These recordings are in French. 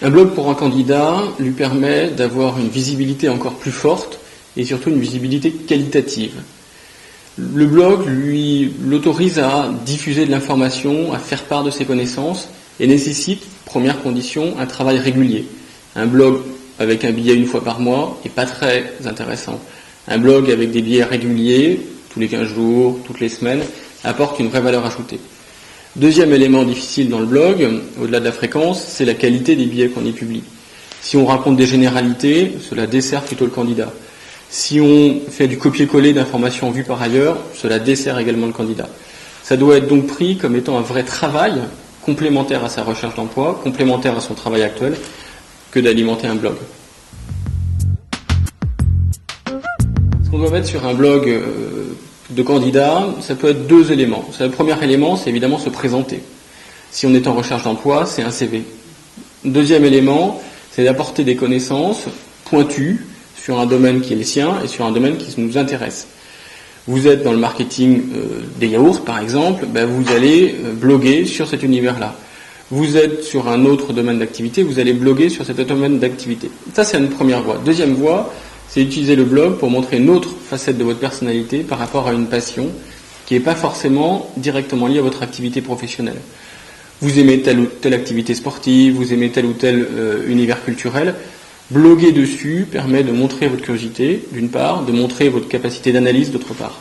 Un blog pour un candidat lui permet d'avoir une visibilité encore plus forte et surtout une visibilité qualitative. Le blog l'autorise à diffuser de l'information, à faire part de ses connaissances et nécessite, première condition, un travail régulier. Un blog avec un billet une fois par mois n'est pas très intéressant. Un blog avec des billets réguliers, tous les 15 jours, toutes les semaines, apporte une vraie valeur ajoutée. Deuxième élément difficile dans le blog, au-delà de la fréquence, c'est la qualité des billets qu'on y publie. Si on raconte des généralités, cela dessert plutôt le candidat. Si on fait du copier-coller d'informations vues par ailleurs, cela dessert également le candidat. Ça doit être donc pris comme étant un vrai travail complémentaire à sa recherche d'emploi, complémentaire à son travail actuel, que d'alimenter un blog. Ce qu'on doit mettre sur un blog de candidat, ça peut être deux éléments. Le premier élément, c'est évidemment se présenter. Si on est en recherche d'emploi, c'est un CV. Deuxième élément, c'est d'apporter des connaissances pointues sur un domaine qui est le sien et sur un domaine qui nous intéresse. Vous êtes dans le marketing des yaourts, par exemple, vous allez bloguer sur cet univers-là. Vous êtes sur un autre domaine d'activité, vous allez bloguer sur cet autre domaine d'activité. Ça, c'est une première voie. Deuxième voie, c'est utiliser le blog pour montrer une autre facette de votre personnalité par rapport à une passion qui n'est pas forcément directement liée à votre activité professionnelle. Vous aimez telle ou telle activité sportive, vous aimez tel ou tel univers culturel. Bloguer dessus permet de montrer votre curiosité, d'une part, de montrer votre capacité d'analyse, d'autre part.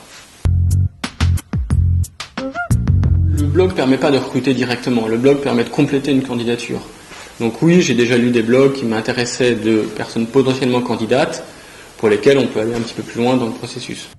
Le blog ne permet pas de recruter directement, le blog permet de compléter une candidature. Donc oui, j'ai déjà lu des blogs qui m'intéressaient de personnes potentiellement candidates, pour lesquelles on peut aller un petit peu plus loin dans le processus.